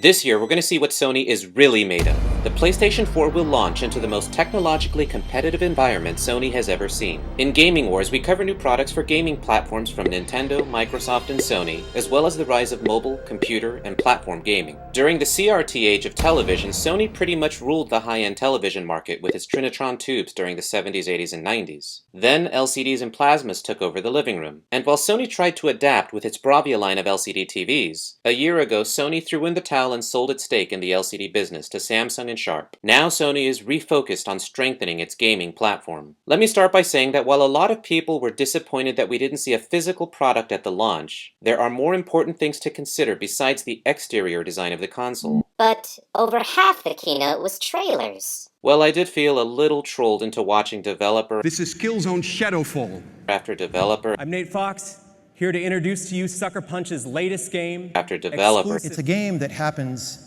This year, we're going to see what Sony is really made of. The PlayStation 4 will launch into the most technologically competitive environment Sony has ever seen. In Gaming Wars, we cover new products for gaming platforms from Nintendo, Microsoft, and Sony, as well as the rise of mobile, computer, and platform gaming. During the CRT age of television, Sony pretty much ruled the high-end television market with its Trinitron tubes during the 70s, 80s, and 90s. Then, LCDs and plasmas took over the living room. And while Sony tried to adapt with its Bravia line of LCD TVs, a year ago Sony threw in the towel and sold its stake in the LCD business to Samsung and Sharp. Now Sony is refocused on strengthening its gaming platform. Let me start by saying that while a lot of people were disappointed that we didn't see a physical product at the launch, there are more important things to consider besides the exterior design of the console. But over half the keynote was trailers. Well, I did feel a little trolled into watching developer This is Killzone Shadowfall. after developer I'm Nate Fox, here to introduce to you Sucker Punch's latest game. after developer Exclusive. It's a game that happens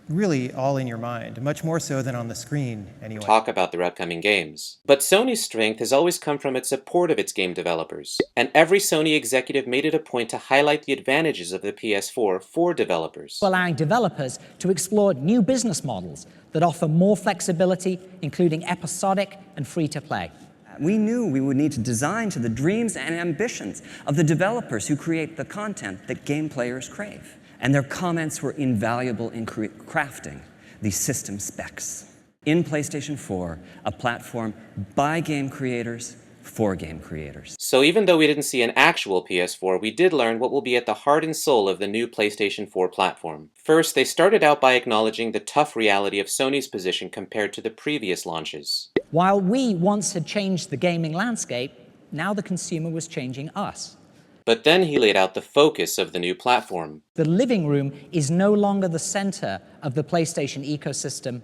really all in your mind, much more so than on the screen, anyway. talk about their upcoming games. But Sony's strength has always come from its support of its game developers, and every Sony executive made it a point to highlight the advantages of the PS4 for developers. Allowing developers to explore new business models that offer more flexibility, including episodic and free-to-play. We knew we would need to design to the dreams and ambitions of the developers who create the content that game players crave. And their comments were invaluable in crafting these system specs. In PlayStation 4, a platform by game creators for game creators. So even though we didn't see an actual PS4, we did learn what will be at the heart and soul of the new PlayStation 4 platform. First, they started out by acknowledging the tough reality of Sony's position compared to the previous launches. While we once had changed the gaming landscape, now the consumer was changing us. But then he laid out the focus of the new platform. The living room is no longer the center of the PlayStation ecosystem,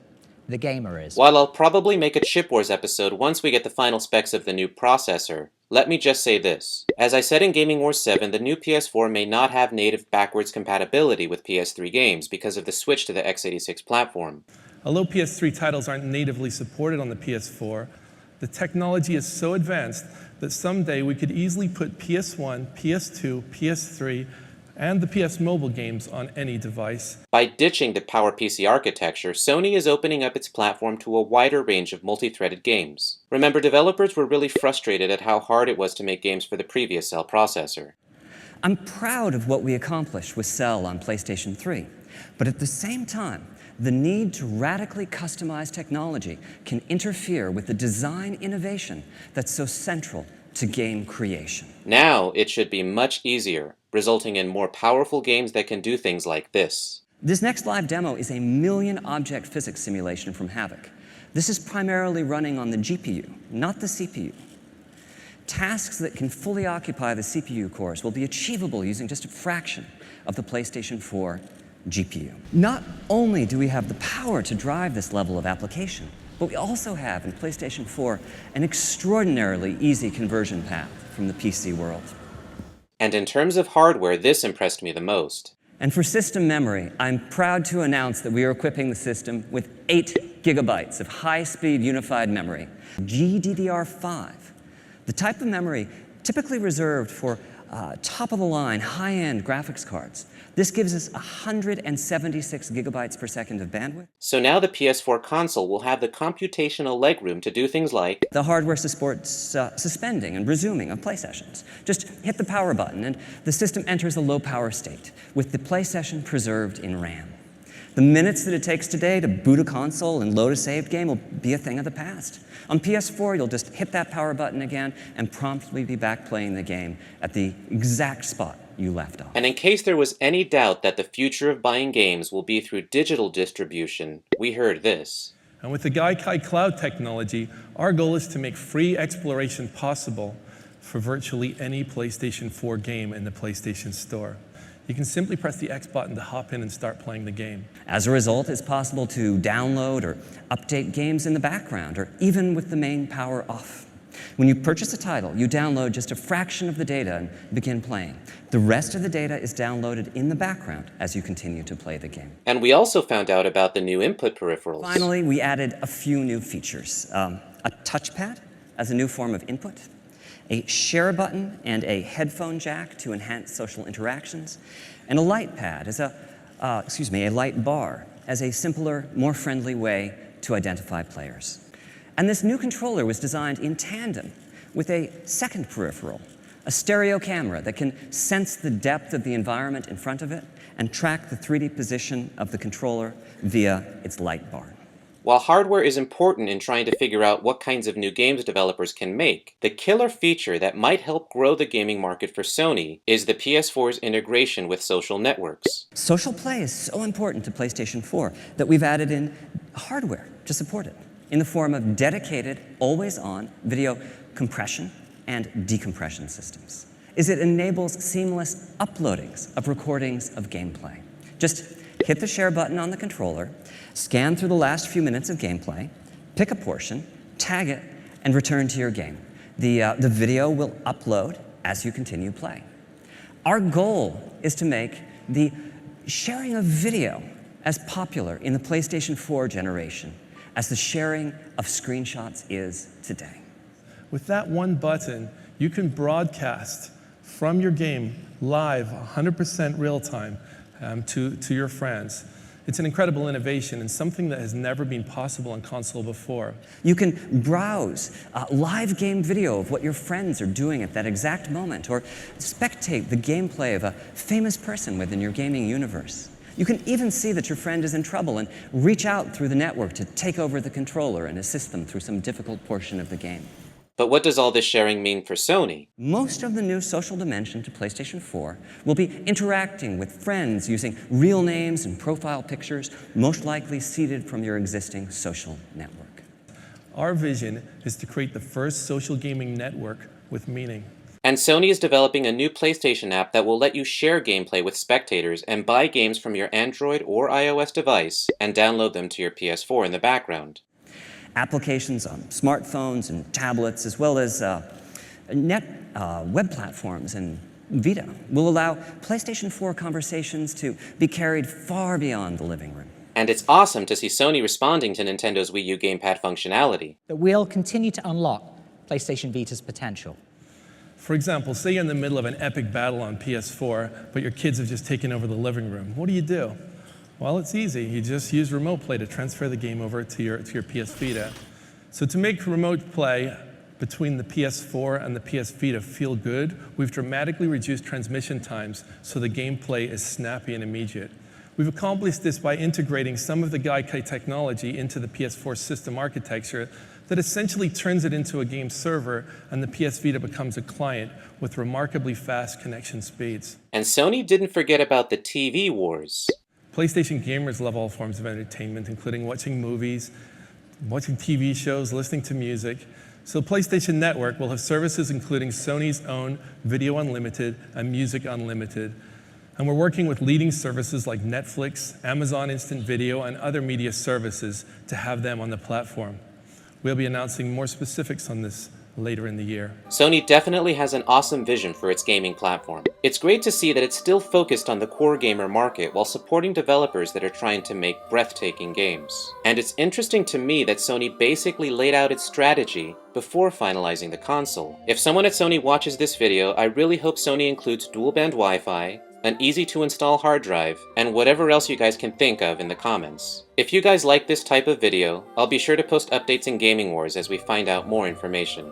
the gamer is. While I'll probably make a Chip Wars episode once we get the final specs of the new processor, let me just say this. As I said in Gaming Wars 7, the new PS4 may not have native backwards compatibility with PS3 games because of the switch to the x86 platform. Although PS3 titles aren't natively supported on the PS4, the technology is so advanced that someday we could easily put PS1, PS2, PS3, and the PS Mobile games on any device. By ditching the PowerPC architecture, Sony is opening up its platform to a wider range of multi-threaded games. Remember, developers were really frustrated at how hard it was to make games for the previous Cell processor. I'm proud of what we accomplished with Cell on PlayStation 3, but at the same time, the need to radically customize technology can interfere with the design innovation that's so central to game creation. Now, it should be much easier, resulting in more powerful games that can do things like this. This next live demo is a million-object physics simulation from Havoc. This is primarily running on the GPU, not the CPU. Tasks that can fully occupy the CPU cores will be achievable using just a fraction of the PlayStation 4 GPU. Not only do we have the power to drive this level of application, but we also have in PlayStation 4 an extraordinarily easy conversion path from the PC world. And in terms of hardware, this impressed me the most. And for system memory, I'm proud to announce that we are equipping the system with 8 gigabytes of high-speed unified memory, GDDR5, the type of memory typically reserved for top-of-the-line, high-end graphics cards. This gives us 176 gigabytes per second of bandwidth. So now the PS4 console will have the computational legroom to do things like The hardware supports suspending and resuming of play sessions. Just hit the power button and the system enters a low power state with the play session preserved in RAM. The minutes that it takes today to boot a console and load a saved game will be a thing of the past. On PS4, you'll just hit that power button again and promptly be back playing the game at the exact spot you left off. And in case there was any doubt that the future of buying games will be through digital distribution, we heard this. And with the Gaikai Cloud technology, our goal is to make free exploration possible for virtually any PlayStation 4 game in the PlayStation Store. You can simply press the X button to hop in and start playing the game. As a result, it's possible to download or update games in the background, or even with the main power off. When you purchase a title, you download just a fraction of the data and begin playing. The rest of the data is downloaded in the background as you continue to play the game. And we also found out about the new input peripherals. Finally, we added a few new features. A touchpad as a new form of input, a share button and a headphone jack to enhance social interactions, and a light pad as a a light bar as a simpler, more friendly way to identify players. And this new controller was designed in tandem with a second peripheral, a stereo camera that can sense the depth of the environment in front of it and track the 3D position of the controller via its light bar. While hardware is important in trying to figure out what kinds of new games developers can make, the killer feature that might help grow the gaming market for Sony is the PS4's integration with social networks. Social play is so important to PlayStation 4 that we've added in hardware to support it in the form of dedicated, always-on video compression and decompression systems. It enables seamless uploadings of recordings of gameplay. Just hit the share button on the controller, scan through the last few minutes of gameplay, pick a portion, tag it, and return to your game. The video will upload as you continue play. Our goal is to make the sharing of video as popular in the PlayStation 4 generation as the sharing of screenshots is today. With that one button, you can broadcast from your game live, 100% real time, to your friends. It's an incredible innovation and something that has never been possible on console before. You can browse live game video of what your friends are doing at that exact moment, or spectate the gameplay of a famous person within your gaming universe. You can even see that your friend is in trouble and reach out through the network to take over the controller and assist them through some difficult portion of the game. But what does all this sharing mean for Sony? Most of the new social dimension to PlayStation 4 will be interacting with friends using real names and profile pictures, most likely seeded from your existing social network. Our vision is to create the first social gaming network with meaning. And Sony is developing a new PlayStation app that will let you share gameplay with spectators and buy games from your Android or iOS device and download them to your PS4 in the background. Applications on smartphones and tablets, as well as web platforms and Vita, will allow PlayStation 4 conversations to be carried far beyond the living room. And it's awesome to see Sony responding to Nintendo's Wii U gamepad functionality. That we'll continue to unlock PlayStation Vita's potential. For example, say you're in the middle of an epic battle on PS4, but your kids have just taken over the living room. What do? Well, it's easy. You just use Remote Play to transfer the game over to your PS Vita. So to make Remote Play between the PS4 and the PS Vita feel good, we've dramatically reduced transmission times so the gameplay is snappy and immediate. We've accomplished this by integrating some of the Gaikai technology into the PS4 system architecture that essentially turns it into a game server, and the PS Vita becomes a client with remarkably fast connection speeds. And Sony didn't forget about the TV wars. PlayStation gamers love all forms of entertainment, including watching movies, watching TV shows, listening to music. So PlayStation Network will have services including Sony's own Video Unlimited and Music Unlimited. And we're working with leading services like Netflix, Amazon Instant Video, and other media services to have them on the platform. We'll be announcing more specifics on this later in the year. Sony definitely has an awesome vision for its gaming platform. It's great to see that it's still focused on the core gamer market while supporting developers that are trying to make breathtaking games. And it's interesting to me that Sony basically laid out its strategy before finalizing the console. If someone at Sony watches this video, I really hope Sony includes dual-band Wi-Fi, an easy-to-install hard drive, and whatever else you guys can think of in the comments. If you guys like this type of video, I'll be sure to post updates in Gaming Wars as we find out more information.